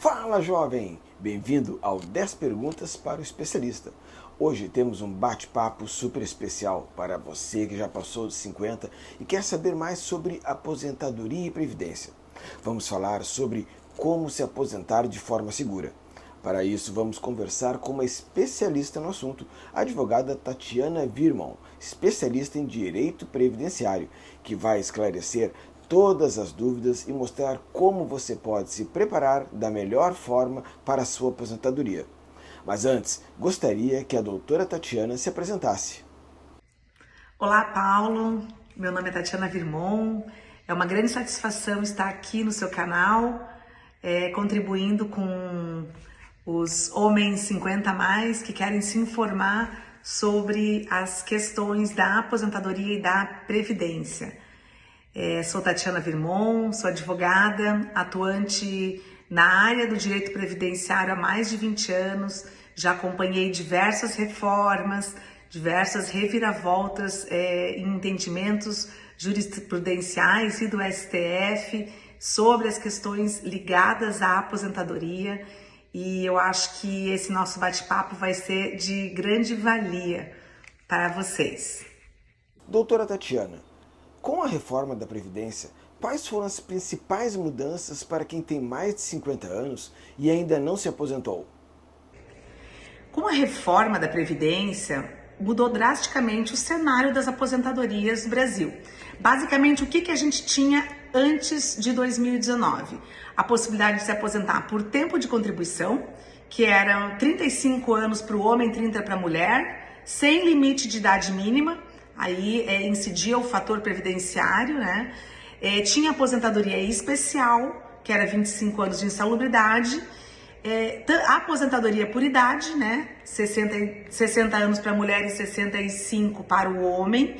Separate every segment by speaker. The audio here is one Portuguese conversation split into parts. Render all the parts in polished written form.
Speaker 1: Fala, jovem! Bem-vindo ao 10 Perguntas para o Especialista. Hoje temos um bate-papo super especial para você que já passou dos 50 e quer saber mais sobre aposentadoria e previdência. Vamos falar sobre como se aposentar de forma segura. Para isso, vamos conversar com uma especialista no assunto, a advogada Tatiana Virmão, especialista em direito previdenciário, que vai esclarecer todas as dúvidas e mostrar como você pode se preparar da melhor forma para a sua aposentadoria. Mas antes, gostaria que a doutora Tatiana se apresentasse.
Speaker 2: Olá, Paulo. Meu nome é Tatiana Virmão. É uma grande satisfação estar aqui no seu canal, contribuindo com os homens 50 a mais que querem se informar sobre as questões da aposentadoria e da previdência. Sou Tatiana Virmão, sou advogada, atuante na área do direito previdenciário há mais de 20 anos, já acompanhei diversas reformas, diversas reviravoltas em entendimentos jurisprudenciais e do STF sobre as questões ligadas à aposentadoria, e eu acho que esse nosso bate-papo vai ser de grande valia para vocês.
Speaker 1: Doutora Tatiana, com a reforma da Previdência, quais foram as principais mudanças para quem tem mais de 50 anos e ainda não se aposentou?
Speaker 2: Com a reforma da Previdência, mudou drasticamente o cenário das aposentadorias no Brasil. Basicamente, o que a gente tinha antes de 2019? A possibilidade de se aposentar por tempo de contribuição, que eram 35 anos para o homem, 30 para a mulher, sem limite de idade mínima. Aí incidia o fator previdenciário, né? Tinha aposentadoria especial, que era 25 anos de insalubridade, a aposentadoria por idade, né? 60 anos para a mulher e 65 para o homem,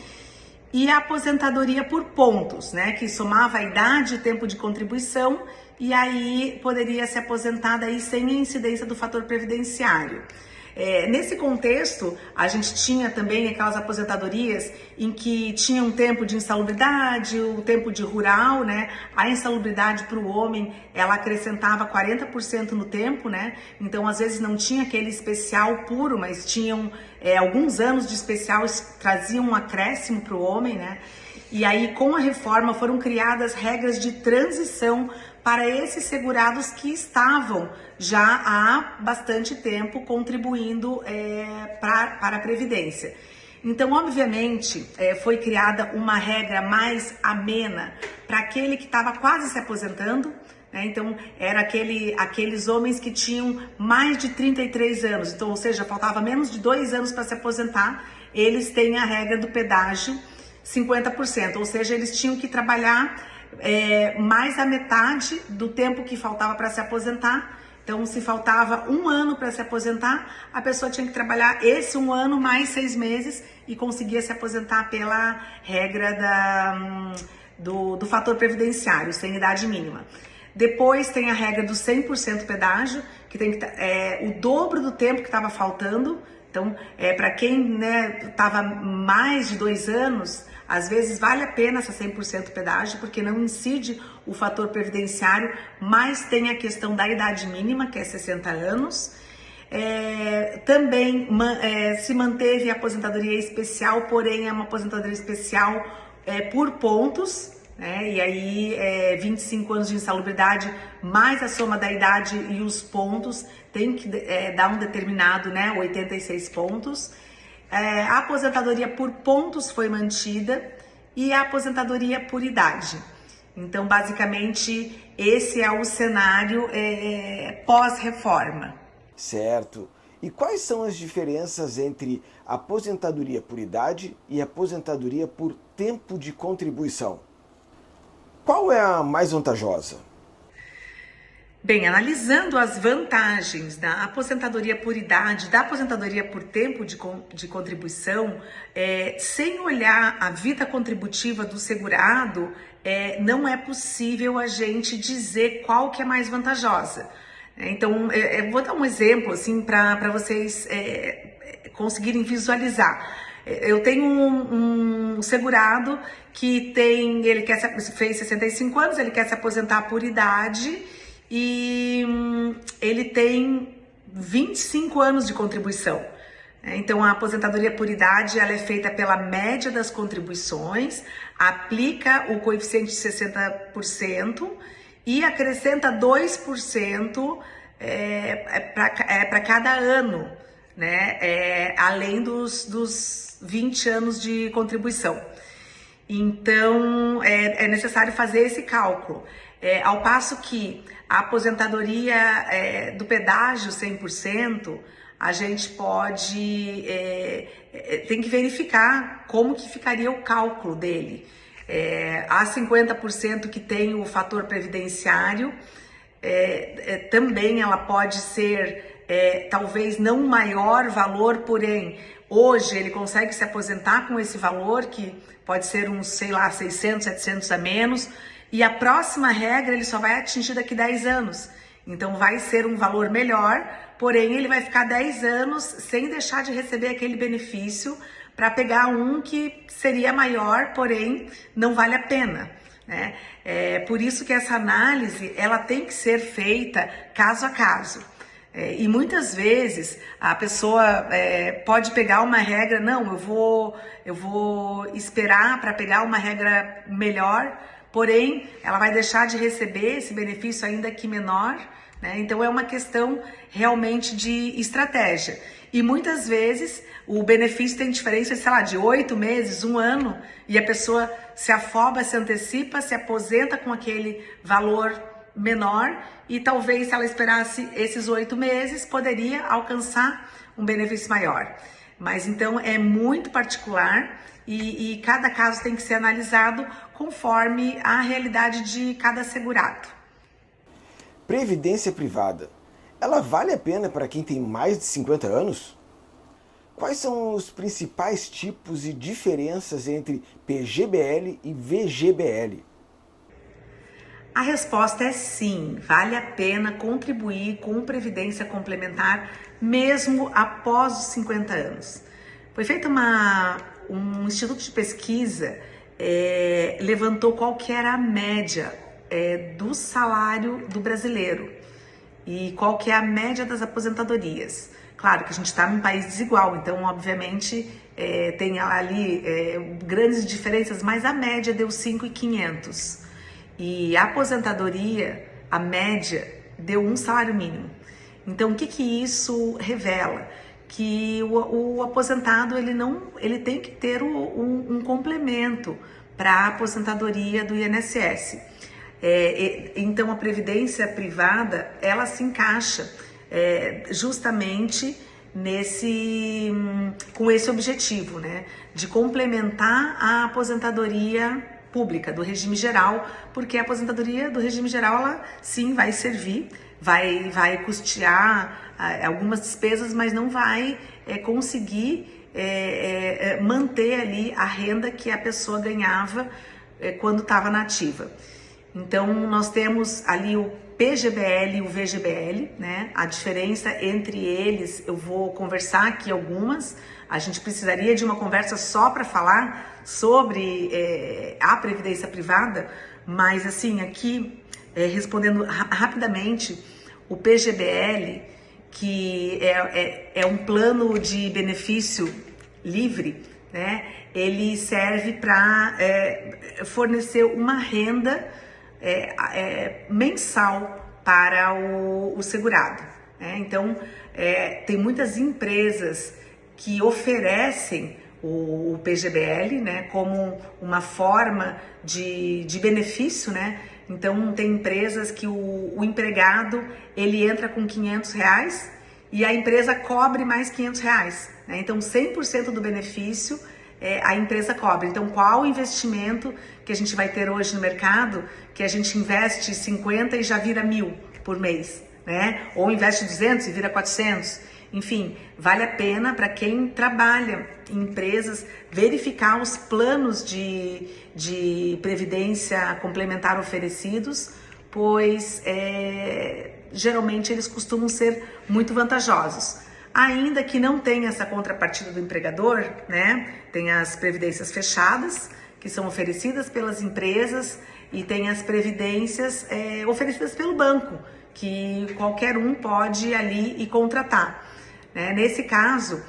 Speaker 2: e a aposentadoria por pontos, né? Que somava a idade e o tempo de contribuição, e aí poderia se aposentar daí sem a incidência do fator previdenciário. Nesse contexto, a gente tinha também aquelas aposentadorias em que tinha um tempo de insalubridade, o tempo de rural, né? A insalubridade para o homem, ela acrescentava 40% no tempo, né? Então, às vezes não tinha aquele especial puro, mas tinham alguns anos de especial, traziam um acréscimo para o homem, né? E aí, com a reforma, foram criadas regras de transição para esses segurados que estavam já há bastante tempo contribuindo para a Previdência. Então, obviamente, foi criada uma regra mais amena para aquele que estava quase se aposentando, né? Então, era aqueles homens que tinham mais de 33 anos, então, ou seja, faltava menos de 2 anos para se aposentar, eles têm a regra do pedágio 50%, ou seja, eles tinham que trabalhar mais da metade do tempo que faltava para se aposentar. Então, se faltava 1 ano para se aposentar, a pessoa tinha que trabalhar esse 1 ano mais 6 meses e conseguia se aposentar pela regra do fator previdenciário, sem idade mínima. Depois tem a regra do 100% pedágio, que tem que o dobro do tempo que estava faltando. Então, para quem estava mais de 2 anos, às vezes vale a pena essa 100% pedágio, porque não incide o fator previdenciário, mas tem a questão da idade mínima, que é 60 anos. Também se manteve a aposentadoria especial, porém é uma aposentadoria especial por pontos, né? E aí 25 anos de insalubridade, mais a soma da idade e os pontos, tem que dar um determinado, né, 86 pontos. A aposentadoria por pontos foi mantida e a aposentadoria por idade. Então, basicamente, esse é o cenário pós-reforma.
Speaker 1: Certo. E quais são as diferenças entre aposentadoria por idade e aposentadoria por tempo de contribuição? Qual é a mais vantajosa?
Speaker 2: Bem, analisando as vantagens da aposentadoria por idade, da aposentadoria por tempo de contribuição, sem olhar a vida contributiva do segurado, não é possível a gente dizer qual que é mais vantajosa. Então, eu vou dar um exemplo assim para vocês conseguirem visualizar. Eu tenho um segurado que fez 65 anos, ele quer se aposentar por idade e ele tem 25 anos de contribuição. Então, a aposentadoria por idade, ela é feita pela média das contribuições, aplica o coeficiente de 60% e acrescenta 2% para cada ano, né? Além dos 20 anos de contribuição. Então, é necessário fazer esse cálculo. Ao passo que a aposentadoria do pedágio 100%, a gente pode, tem que verificar como que ficaria o cálculo dele. Há 50% que tem o fator previdenciário, também ela pode ser, talvez não maior valor, porém, hoje ele consegue se aposentar com esse valor, que pode ser uns, sei lá, 600, 700 a menos, e a próxima regra ele só vai atingir daqui 10 anos. Então vai ser um valor melhor, porém ele vai ficar 10 anos sem deixar de receber aquele benefício para pegar um que seria maior, porém não vale a pena, né? Por isso que essa análise ela tem que ser feita caso a caso. E muitas vezes a pessoa pode pegar uma regra, não, eu vou esperar para pegar uma regra melhor, porém ela vai deixar de receber esse benefício ainda que menor, né? Então é uma questão realmente de estratégia. E muitas vezes o benefício tem diferença, sei lá, de 8 meses, 1 ano, e a pessoa se afoba, se antecipa, se aposenta com aquele valor menor, e talvez se ela esperasse esses 8 meses, poderia alcançar um benefício maior. Mas então é muito particular e cada caso tem que ser analisado conforme a realidade de cada segurado.
Speaker 1: Previdência privada, ela vale a pena para quem tem mais de 50 anos? Quais são os principais tipos e diferenças entre PGBL e VGBL?
Speaker 2: A resposta é sim, vale a pena contribuir com previdência complementar mesmo após os 50 anos. Foi feita um instituto de pesquisa, levantou qual que era a média do salário do brasileiro e qual que é a média das aposentadorias. Claro que a gente está num país desigual, então obviamente tem ali grandes diferenças, mas a média deu 5.500. E a aposentadoria, a média, deu um salário mínimo. Então, o que isso revela? Que o aposentado ele tem que ter um complemento para a aposentadoria do INSS. Então, a previdência privada, ela se encaixa justamente com esse objetivo, né? De complementar a aposentadoria pública, do regime geral, porque a aposentadoria do regime geral, ela sim vai servir, vai custear algumas despesas, mas não vai conseguir manter ali a renda que a pessoa ganhava quando estava na ativa. Então, nós temos ali o PGBL e o VGBL, né? A diferença entre eles, eu vou conversar aqui algumas. A gente precisaria de uma conversa só para falar sobre a previdência privada, mas assim, aqui, respondendo rapidamente, o PGBL, que é um plano de benefício livre, né? Ele serve para fornecer uma renda mensal para o segurado, né? Então, tem muitas empresas que oferecem o PGBL, né, como uma forma de benefício, né? Então, tem empresas que o empregado, ele entra com R$500 e a empresa cobre mais R$500, né? Então, 100% do benefício a empresa cobre. Então, qual o investimento que a gente vai ter hoje no mercado, que a gente investe 50 e já vira 1.000 por mês, né? Ou investe 200 e vira 400. Enfim, vale a pena para quem trabalha em empresas verificar os planos de previdência complementar oferecidos, pois geralmente eles costumam ser muito vantajosos. Ainda que não tenha essa contrapartida do empregador, né? Tem as previdências fechadas, que são oferecidas pelas empresas, e tem as previdências oferecidas pelo banco, que qualquer um pode ir ali e contratar. Né? Nesse caso,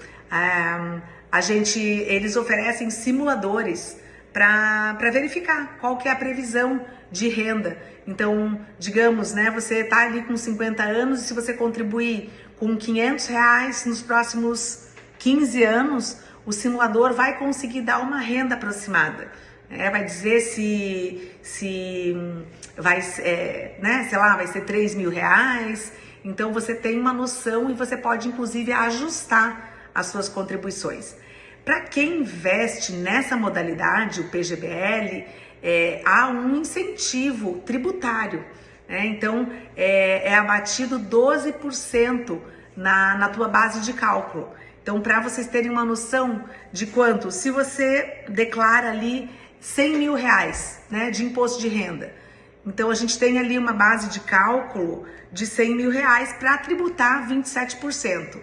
Speaker 2: eles oferecem simuladores para verificar qual que é a previsão de renda. Então, digamos, né, você está ali com 50 anos e se você contribuir com R$500 nos próximos 15 anos, o simulador vai conseguir dar uma renda aproximada. Vai dizer se vai, né, sei lá, vai ser R$3.000. Então você tem uma noção e você pode inclusive ajustar as suas contribuições. Para quem investe nessa modalidade, o PGBL, há um incentivo tributário. Então é abatido 12% na tua base de cálculo. Então, para vocês terem uma noção de quanto, se você declara ali R$100.000, né, de imposto de renda, então a gente tem ali uma base de cálculo de R$100.000 para tributar 27%.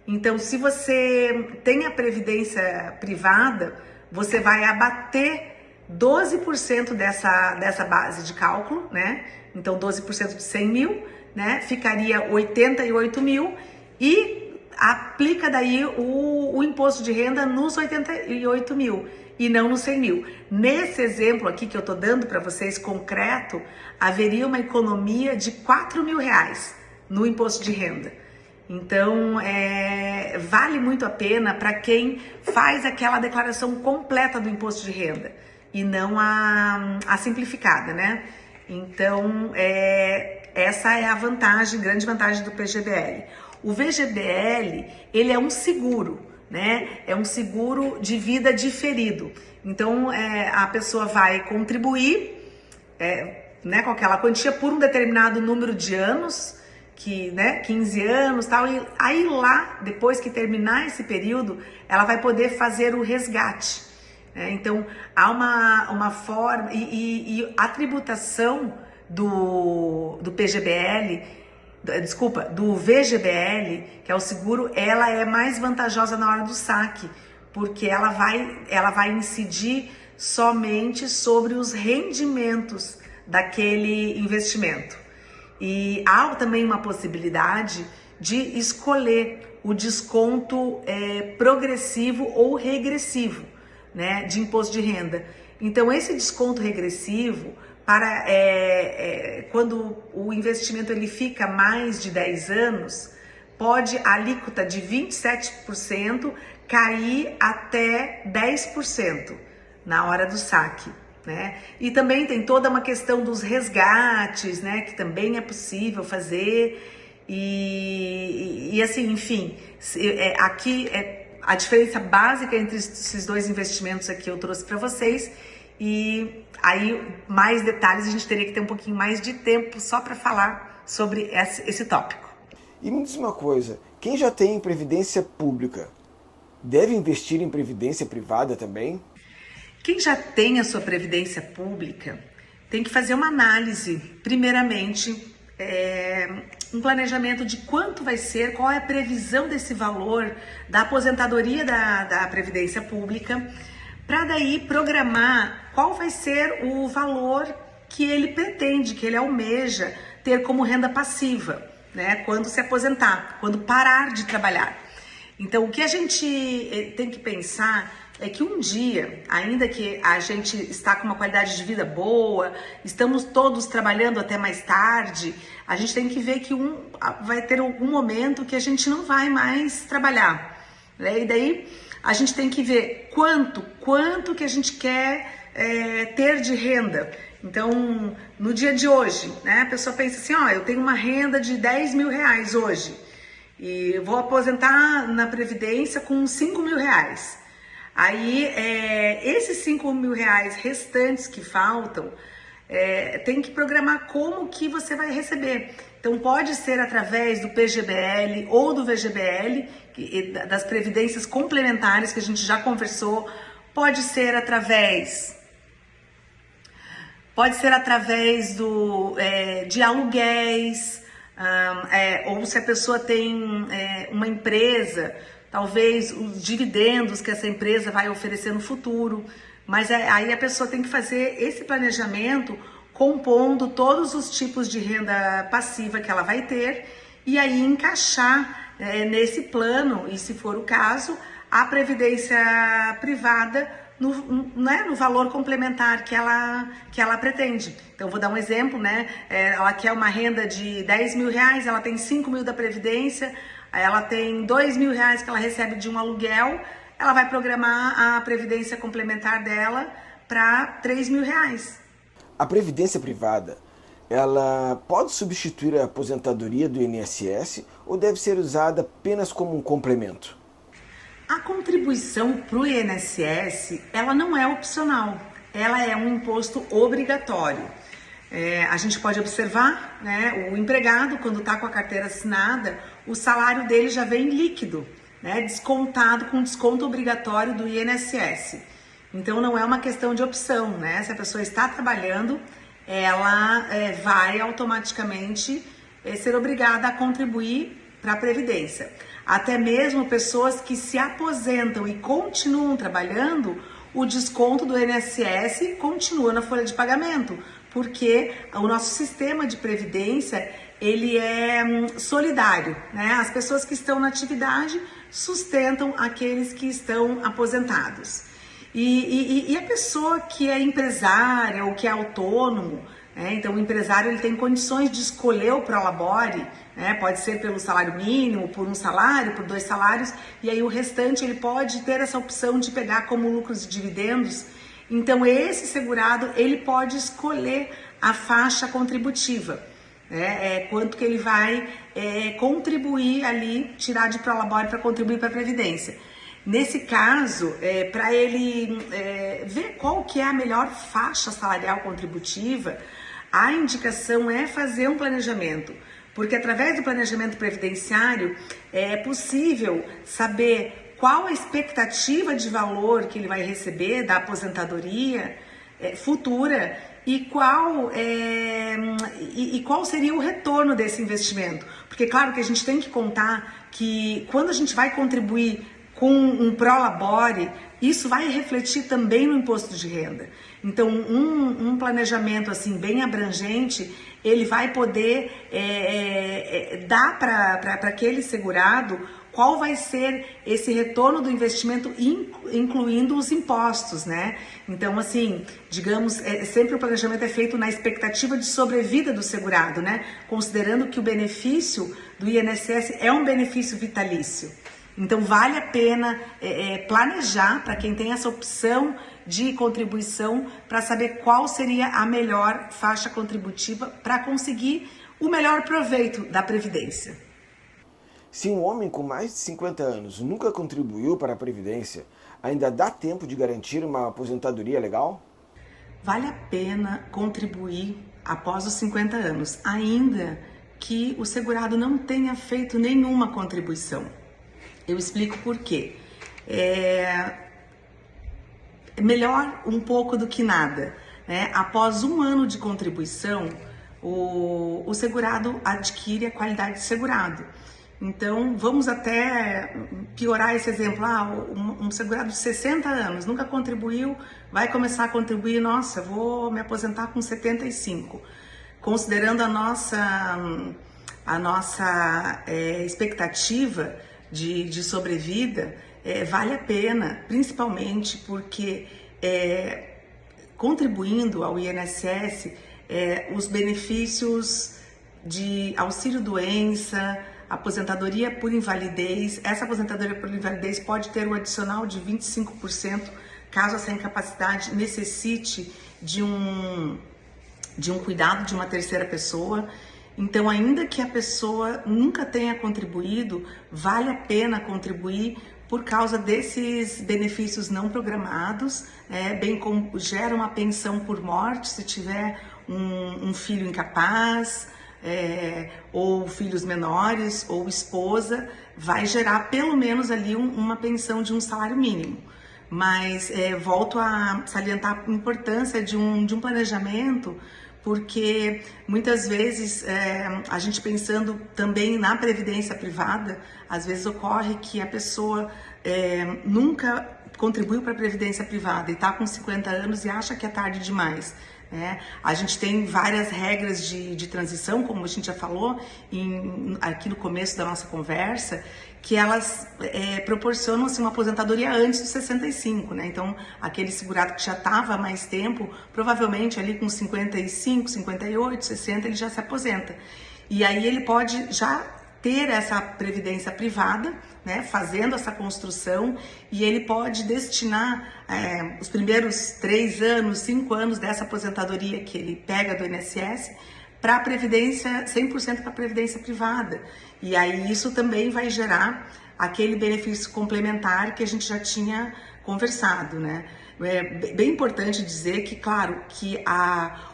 Speaker 2: Então, se você tem a previdência privada, você vai abater 12% dessa base de cálculo, né? Então, 12% de 100 mil, né? Ficaria 88 mil e aplica daí o imposto de renda nos 88 mil e não nos 100 mil. Nesse exemplo aqui que eu tô dando para vocês concreto, haveria uma economia de R$4.000 no imposto de renda. Então, vale muito a pena para quem faz aquela declaração completa do imposto de renda e não a simplificada, né? Então, essa é a vantagem, grande vantagem do PGBL. O VGBL, ele é um seguro, né? É um seguro de vida diferido. Então, a pessoa vai contribuir, né, com aquela quantia por um determinado número de anos, 15 anos, tal, e aí lá, depois que terminar esse período, ela vai poder fazer o resgate. Então, há uma forma, e a tributação do PGBL, do VGBL, que é o seguro, ela é mais vantajosa na hora do saque, porque ela vai incidir somente sobre os rendimentos daquele investimento. E há também uma possibilidade de escolher o desconto progressivo ou regressivo, né, de imposto de renda. Então, esse desconto regressivo, quando o investimento ele fica mais de 10 anos, pode a alíquota de 27% cair até 10% na hora do saque. Né? E também tem toda uma questão dos resgates, né, que também é possível fazer e assim, enfim, aqui a diferença básica entre esses dois investimentos aqui eu trouxe para vocês e aí mais detalhes a gente teria que ter um pouquinho mais de tempo só para falar sobre esse tópico.
Speaker 1: E me diz uma coisa, quem já tem previdência pública deve investir em previdência privada também?
Speaker 2: Quem já tem a sua previdência pública tem que fazer uma análise, primeiramente, um planejamento de quanto vai ser, qual é a previsão desse valor da aposentadoria da previdência pública, para daí programar qual vai ser o valor que ele pretende, que ele almeja ter como renda passiva, né, quando se aposentar, quando parar de trabalhar. Então, o que a gente tem que pensar é que um dia, ainda que a gente está com uma qualidade de vida boa, estamos todos trabalhando até mais tarde, a gente tem que ver que vai ter algum momento que a gente não vai mais trabalhar, né? E daí a gente tem que ver quanto que a gente quer ter de renda. Então, no dia de hoje, né, a pessoa pensa assim, eu tenho uma renda de R$10.000 hoje e eu vou aposentar na Previdência com R$5.000. Aí, esses R$5.000 restantes que faltam, tem que programar como que você vai receber. Então, pode ser através do PGBL ou do VGBL, das previdências complementares que a gente já conversou, pode ser através de aluguéis, ou se a pessoa tem uma empresa, talvez os dividendos que essa empresa vai oferecer no futuro, mas aí a pessoa tem que fazer esse planejamento compondo todos os tipos de renda passiva que ela vai ter e aí encaixar nesse plano, e se for o caso, a previdência privada no valor complementar que ela pretende. Então, vou dar um exemplo, né? Ela quer uma renda de 10 mil reais, ela tem 5 mil da previdência, ela tem 2 mil reais que ela recebe de um aluguel, ela vai programar a previdência complementar dela para 3 mil reais.
Speaker 1: A previdência privada, ela pode substituir a aposentadoria do INSS ou deve ser usada apenas como um complemento?
Speaker 2: A contribuição para o INSS, ela não é opcional, ela é um imposto obrigatório. A gente pode observar, né, o empregado, quando está com a carteira assinada, o salário dele já vem líquido, né, descontado com desconto obrigatório do INSS. Então não é uma questão de opção, né? Se a pessoa está trabalhando, ela vai automaticamente ser obrigada a contribuir para a Previdência. Até mesmo pessoas que se aposentam e continuam trabalhando, o desconto do INSS continua na folha de pagamento, porque o nosso sistema de previdência, ele é solidário, né? As pessoas que estão na atividade sustentam aqueles que estão aposentados. E a pessoa que é empresária ou que é autônomo, né? Então o empresário ele tem condições de escolher o Prolabore, né? Pode ser pelo salário mínimo, por um salário, por 2 salários, e aí o restante ele pode ter essa opção de pegar como lucros e dividendos. Então esse segurado ele pode escolher a faixa contributiva, né? Quanto que ele vai contribuir ali, tirar de Prolabore para contribuir para a Previdência. Nesse caso, para ele ver qual que é a melhor faixa salarial contributiva, a indicação é fazer um planejamento, porque através do planejamento previdenciário é possível saber qual a expectativa de valor que ele vai receber da aposentadoria futura e qual seria o retorno desse investimento. Porque claro que a gente tem que contar que quando a gente vai contribuir com um Prolabore, isso vai refletir também no imposto de renda. Então, um planejamento assim bem abrangente, ele vai poder dar para aquele segurado qual vai ser esse retorno do investimento, incluindo os impostos, né? Então, assim, digamos, sempre o planejamento é feito na expectativa de sobrevida do segurado, né? Considerando que o benefício do INSS é um benefício vitalício. Então, vale a pena planejar para quem tem essa opção de contribuição para saber qual seria a melhor faixa contributiva para conseguir o melhor proveito da Previdência.
Speaker 1: Se um homem com mais de 50 anos nunca contribuiu para a Previdência, ainda dá tempo de garantir uma aposentadoria legal?
Speaker 2: Vale a pena contribuir após os 50 anos, ainda que o segurado não tenha feito nenhuma contribuição. Eu explico por quê. É melhor um pouco do que nada, né? Após 1 ano de contribuição, o segurado adquire a qualidade de segurado. Então, vamos até piorar esse exemplo. Um segurado de 60 anos, nunca contribuiu, vai começar a contribuir, nossa, vou me aposentar com 75. Considerando a nossa expectativa de sobrevida, vale a pena, principalmente porque contribuindo ao INSS, os benefícios de auxílio-doença, aposentadoria por invalidez, essa aposentadoria por invalidez pode ter um adicional de 25% caso essa incapacidade necessite de um cuidado de uma terceira pessoa. Então, ainda que a pessoa nunca tenha contribuído, vale a pena contribuir por causa desses benefícios não programados, bem como gera uma pensão por morte se tiver um filho incapaz, ou filhos menores, ou esposa, vai gerar pelo menos ali uma pensão de um salário mínimo. Mas volto a salientar a importância de um planejamento, porque muitas vezes a gente pensando também na previdência privada, às vezes ocorre que a pessoa nunca contribuiu para a previdência privada e está com 50 anos e acha que é tarde demais. A gente tem várias regras de transição, como a gente já falou aqui no começo da nossa conversa, que elas proporcionam assim, uma aposentadoria antes dos 65, né? Então, aquele segurado que já estava há mais tempo, provavelmente ali com 55, 58, 60, ele já se aposenta. E aí ele pode já ter essa previdência privada, né, fazendo essa construção, e ele pode destinar os primeiros 3 anos, 5 anos dessa aposentadoria que ele pega do INSS para a previdência, 100% para a previdência privada. E aí isso também vai gerar aquele benefício complementar que a gente já tinha conversado, né? É bem importante dizer que, claro, que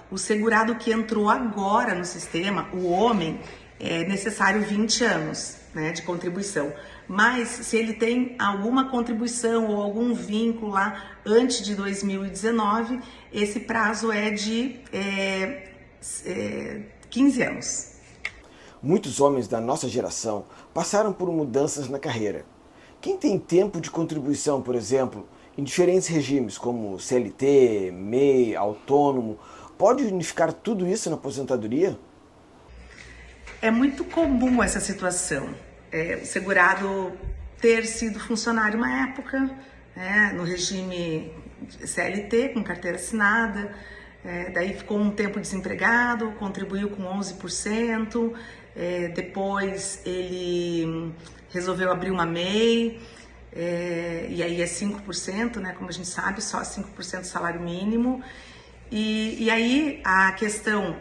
Speaker 2: o segurado que entrou agora no sistema, o homem, é necessário 20 anos, né, de contribuição. Mas se ele tem alguma contribuição ou algum vínculo lá antes de 2019, esse prazo é de 15 anos.
Speaker 1: Muitos homens da nossa geração passaram por mudanças na carreira. Quem tem tempo de contribuição, por exemplo, em diferentes regimes, como CLT, MEI, autônomo, pode unificar tudo isso na aposentadoria?
Speaker 2: É muito comum essa situação, o segurado ter sido funcionário uma época, no regime CLT, com carteira assinada, daí ficou um tempo desempregado, contribuiu com 11%, depois ele resolveu abrir uma MEI, e aí é 5%, né, como a gente sabe, só 5% do salário mínimo, e aí a questão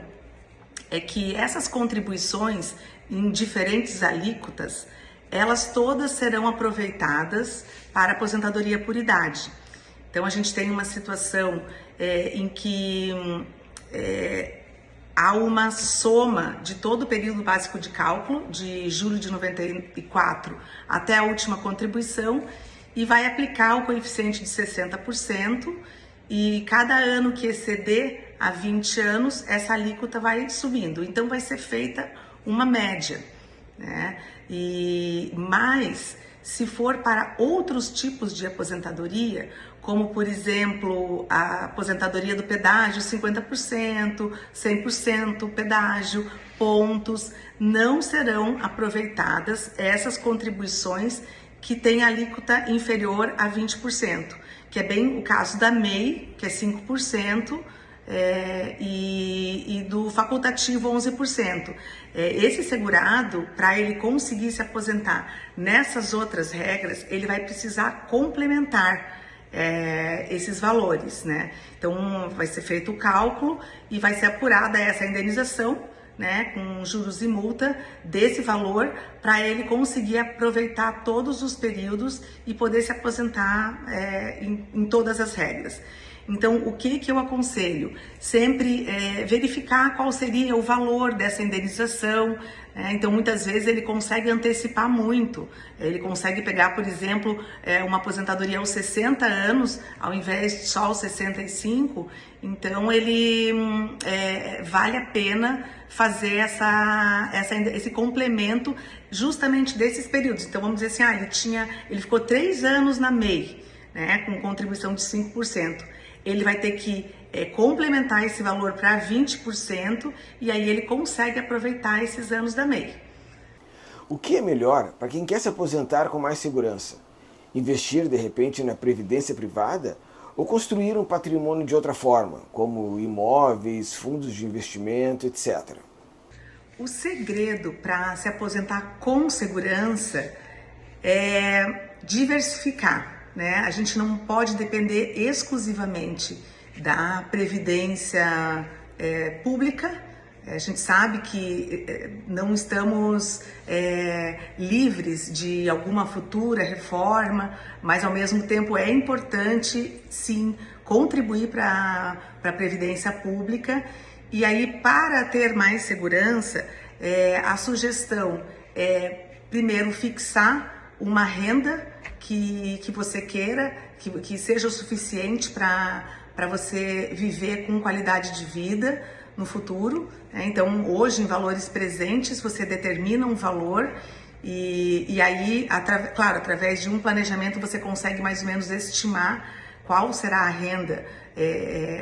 Speaker 2: é que essas contribuições em diferentes alíquotas, elas todas serão aproveitadas para aposentadoria por idade. Então a gente tem uma situação em que há uma soma de todo o período básico de cálculo, de julho de 94 até a última contribuição, e vai aplicar o coeficiente de 60%, e cada ano que exceder a 20 anos, essa alíquota vai subindo. Então vai ser feita uma média, né? Mas se for para outros tipos de aposentadoria, como por exemplo a aposentadoria do pedágio, 50%, 100% pedágio, pontos, não serão aproveitadas essas contribuições que têm alíquota inferior a 20%, que é bem o caso da MEI, que é 5%, e do facultativo 11%. Esse segurado, para ele conseguir se aposentar nessas outras regras, ele vai precisar complementar esses valores, né? Então vai ser feito o cálculo e vai ser apurada essa indenização, né, com juros e multa desse valor, para ele conseguir aproveitar todos os períodos e poder se aposentar em todas as regras. Então, o que eu aconselho? Sempre verificar qual seria o valor dessa indenização. Então, muitas vezes ele consegue antecipar muito. Ele consegue pegar, por exemplo, uma aposentadoria aos 60 anos, ao invés de só aos 65. Então, ele vale a pena fazer esse complemento justamente desses períodos. Então, vamos dizer assim, ele ficou 3 anos na MEI, né, com contribuição de 5%. Ele vai ter que complementar esse valor para 20%, e aí ele consegue aproveitar esses anos da MEI.
Speaker 1: O que é melhor para quem quer se aposentar com mais segurança? Investir, de repente, na previdência privada ou construir um patrimônio de outra forma, como imóveis, fundos de investimento, etc.?
Speaker 2: O segredo para se aposentar com segurança é diversificar, né? A gente não pode depender exclusivamente da previdência pública. A gente sabe que não estamos livres de alguma futura reforma, mas ao mesmo tempo é importante sim contribuir para a previdência pública. E aí, para ter mais segurança, a sugestão é primeiro fixar uma renda que você queira, que seja o suficiente para você viver com qualidade de vida no futuro. Então, hoje, em valores presentes, você determina um valor e aí, claro, através de um planejamento, você consegue mais ou menos estimar qual será a renda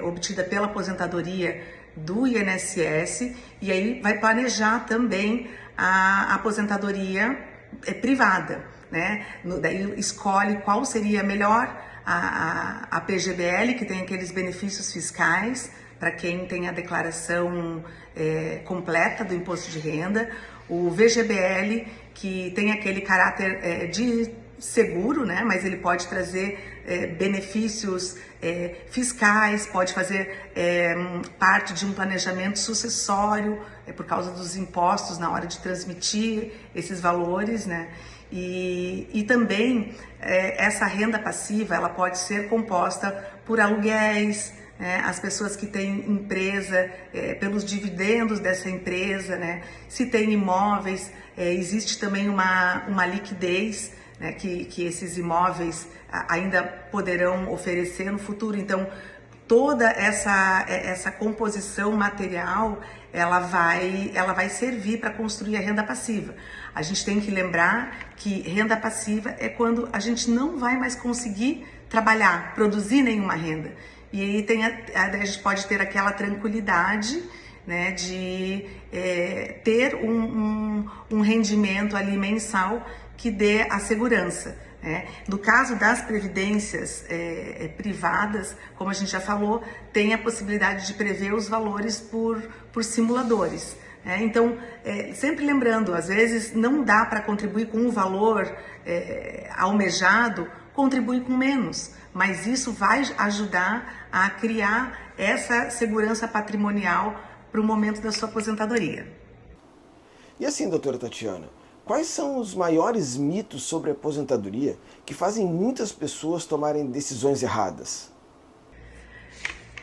Speaker 2: obtida pela aposentadoria do INSS, e aí vai planejar também a aposentadoria privada, né? Daí escolhe qual seria melhor, a PGBL, que tem aqueles benefícios fiscais para quem tem a declaração completa do imposto de renda, o VGBL, que tem aquele caráter de seguro, né? Mas ele pode trazer benefícios fiscais, pode fazer parte de um planejamento sucessório por causa dos impostos na hora de transmitir esses valores, né? E também essa renda passiva, ela pode ser composta por aluguéis, as pessoas que têm empresa, pelos dividendos dessa empresa, né? Se tem imóveis, existe também uma liquidez, né, que esses imóveis ainda poderão oferecer no futuro. Então, toda essa composição material, ela vai servir para construir a renda passiva. A gente tem que lembrar que renda passiva é quando a gente não vai mais conseguir trabalhar, produzir nenhuma renda. E aí a gente pode ter aquela tranquilidade, né, de ter um rendimento ali mensal que dê a segurança. No caso das previdências privadas, como a gente já falou, tem a possibilidade de prever os valores por simuladores. Então, sempre lembrando, às vezes não dá para contribuir com o valor almejado, contribui com menos, mas isso vai ajudar a criar essa segurança patrimonial para o momento da sua aposentadoria.
Speaker 1: E assim, doutora Tatiana, quais são os maiores mitos sobre a aposentadoria que fazem muitas pessoas tomarem decisões erradas?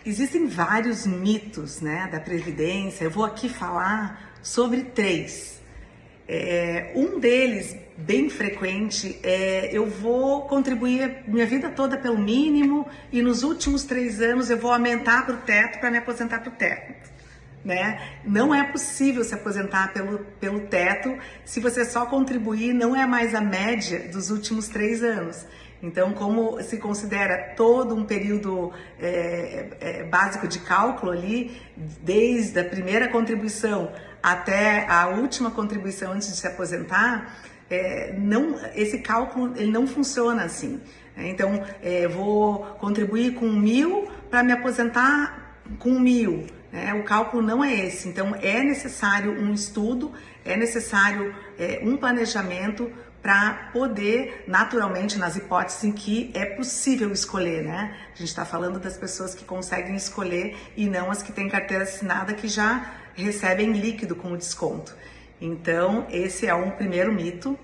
Speaker 2: Existem vários mitos, né, da Previdência. Eu vou aqui falar sobre 3. Um deles, bem frequente, eu vou contribuir minha vida toda pelo mínimo e nos últimos 3 anos eu vou aumentar para o teto para me aposentar para o teto. Né? Não é possível se aposentar pelo teto se você só contribuir, não é mais a média dos últimos 3 anos. Então, como se considera todo um período básico de cálculo ali, desde a primeira contribuição até a última contribuição antes de se aposentar, esse cálculo ele não funciona assim. Então, vou contribuir com 1.000 para me aposentar com 1.000. O cálculo não é esse. Então, é necessário um estudo, é necessário um planejamento para poder, naturalmente, nas hipóteses em que é possível escolher, né? A gente está falando das pessoas que conseguem escolher e não as que têm carteira assinada que já recebem líquido com o desconto. Então, esse é um primeiro mito.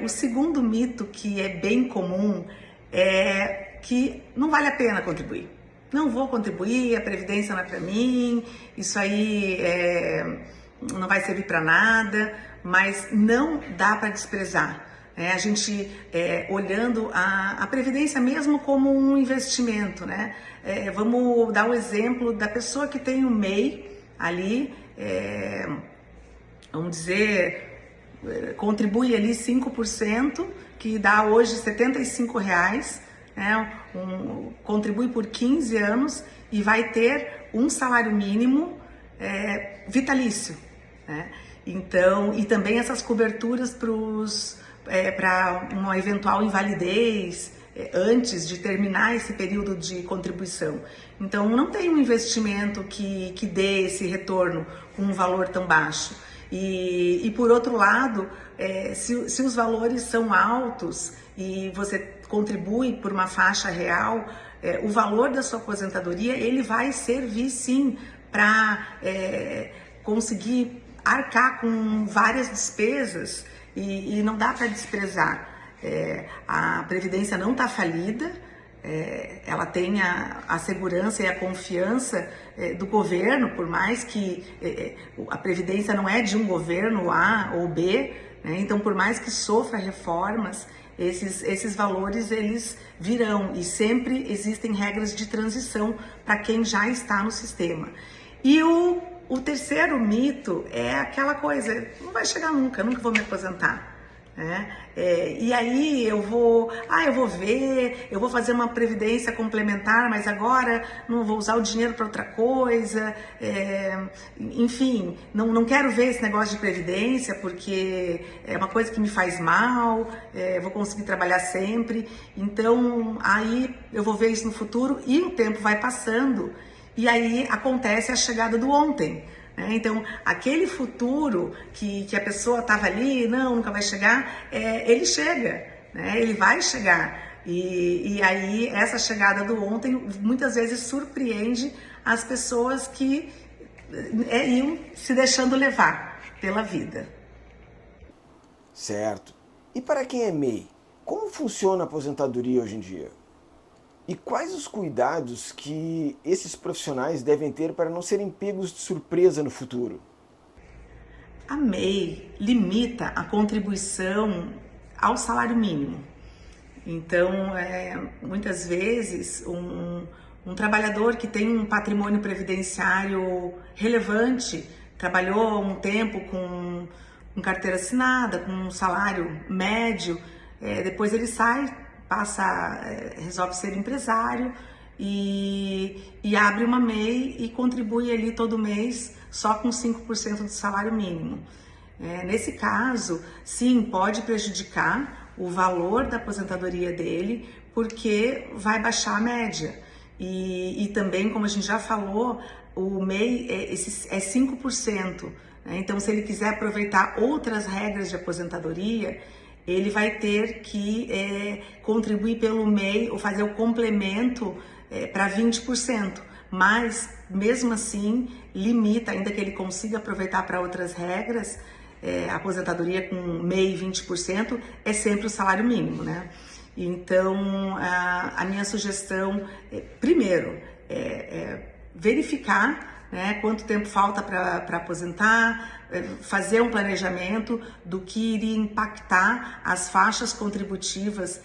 Speaker 2: O segundo mito, que é bem comum, é que não vale a pena contribuir. Não vou contribuir, a Previdência não é para mim, isso aí não vai servir para nada, mas não dá para desprezar. A gente olhando a Previdência mesmo como um investimento, né? Vamos dar o exemplo da pessoa que tem um MEI ali, vamos dizer, contribui ali 5%, que dá hoje R$75, contribui por 15 anos e vai ter um salário mínimo vitalício, né? Então, e também essas coberturas para uma eventual invalidez antes de terminar esse período de contribuição. Então, não tem um investimento que dê esse retorno com um valor tão baixo. E por outro lado, se os valores são altos e você contribui por uma faixa real, o valor da sua aposentadoria ele vai servir sim para conseguir arcar com várias despesas e não dá para desprezar. A Previdência não está falida, ela tem a segurança e a confiança do governo, por mais que a Previdência não é de um governo A ou B, né? Então por mais que sofra reformas, esses valores eles virão e sempre existem regras de transição para quem já está no sistema. E o terceiro mito é aquela coisa, não vai chegar nunca vou me aposentar. né? E aí eu vou ver, eu vou fazer uma previdência complementar, mas agora não vou usar o dinheiro para outra coisa, enfim, não quero ver esse negócio de previdência porque é uma coisa que me faz mal, vou conseguir trabalhar sempre, então aí eu vou ver isso no futuro e o tempo vai passando e aí acontece a chegada do ontem. Então, aquele futuro que a pessoa estava ali, não, nunca vai chegar, ele chega, né? Ele vai chegar. E aí, essa chegada do ontem, muitas vezes surpreende as pessoas que iam se deixando levar pela vida.
Speaker 1: Certo. E para quem é MEI, como funciona a aposentadoria hoje em dia? E quais os cuidados que esses profissionais devem ter para não serem pegos de surpresa no futuro?
Speaker 2: A MEI limita a contribuição ao salário mínimo. Então, muitas vezes, um trabalhador que tem um patrimônio previdenciário relevante, trabalhou um tempo com carteira assinada, com um salário médio, depois ele sai, resolve ser empresário e abre uma MEI e contribui ali todo mês só com 5% do salário mínimo. Nesse caso, sim, pode prejudicar o valor da aposentadoria dele, porque vai baixar a média. E também, como a gente já falou, o MEI é 5%. Então, se ele quiser aproveitar outras regras de aposentadoria, ele vai ter que contribuir pelo MEI ou fazer o complemento para 20%. Mas, mesmo assim, limita, ainda que ele consiga aproveitar para outras regras, a aposentadoria com MEI 20% é sempre o salário mínimo, né? Então, a minha sugestão, primeiro, verificar, né, quanto tempo falta para aposentar, fazer um planejamento do que iria impactar as faixas contributivas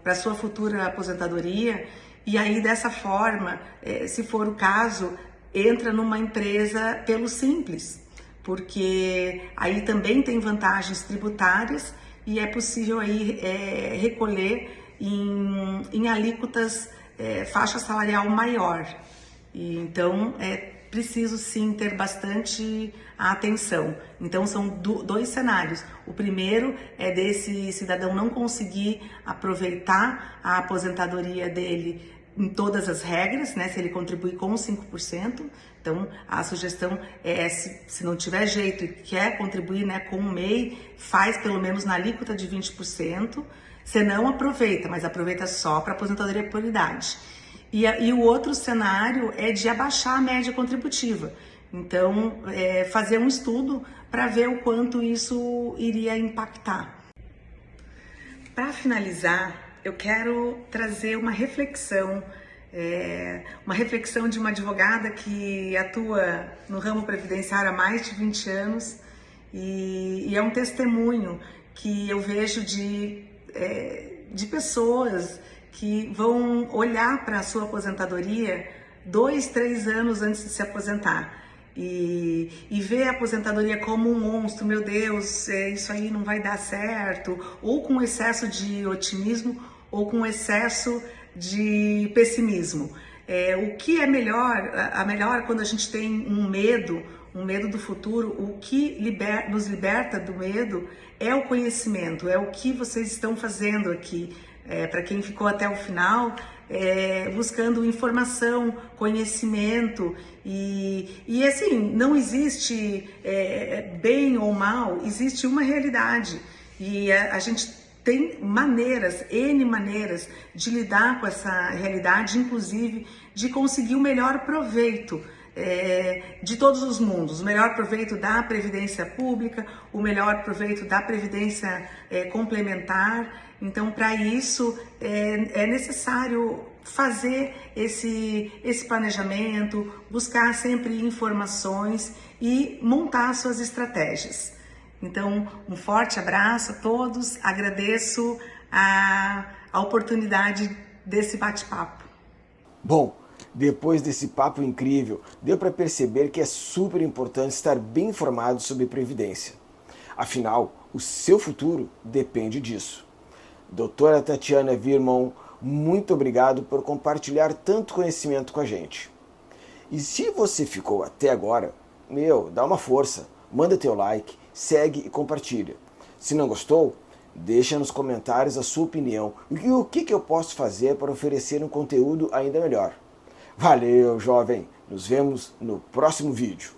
Speaker 2: para a sua futura aposentadoria e aí dessa forma, se for o caso, entra numa empresa pelo Simples, porque aí também tem vantagens tributárias e é possível aí recolher em alíquotas faixa salarial maior. E, então, é preciso sim ter bastante atenção. Então, são dois cenários. O primeiro é desse cidadão não conseguir aproveitar a aposentadoria dele em todas as regras, né? Se ele contribuir com 5%. Então, a sugestão é, se não tiver jeito e quer contribuir, né, com o MEI, faz pelo menos na alíquota de 20%. Se não, aproveita, mas aproveita só para aposentadoria por idade. E o outro cenário é de abaixar a média contributiva. Então, fazer um estudo para ver o quanto isso iria impactar. Para finalizar, eu quero trazer uma reflexão de uma advogada que atua no ramo previdenciário há mais de 20 anos e é um testemunho que eu vejo de pessoas que vão olhar para a sua aposentadoria 2, 3 anos antes de se aposentar e ver a aposentadoria como um monstro, meu Deus, isso aí não vai dar certo, ou com excesso de otimismo ou com excesso de pessimismo. O que é melhor, quando a gente tem um medo do futuro, o que nos liberta do medo é o conhecimento, é o que vocês estão fazendo aqui. Para quem ficou até o final, buscando informação, conhecimento e assim, não existe bem ou mal, existe uma realidade e a gente tem N maneiras de lidar com essa realidade, inclusive de conseguir o melhor proveito de todos os mundos, o melhor proveito da previdência pública, o melhor proveito da previdência complementar. Então, para isso, é necessário fazer esse planejamento, buscar sempre informações e montar suas estratégias. Então, um forte abraço a todos, agradeço a oportunidade desse bate-papo.
Speaker 1: Bom, depois desse papo incrível, deu para perceber que é super importante estar bem informado sobre previdência. Afinal, o seu futuro depende disso. Doutora Tatiana Wirmon, muito obrigado por compartilhar tanto conhecimento com a gente. E se você ficou até agora, dá uma força, manda teu like, segue e compartilha. Se não gostou, deixa nos comentários a sua opinião e o que eu posso fazer para oferecer um conteúdo ainda melhor. Valeu, jovem! Nos vemos no próximo vídeo.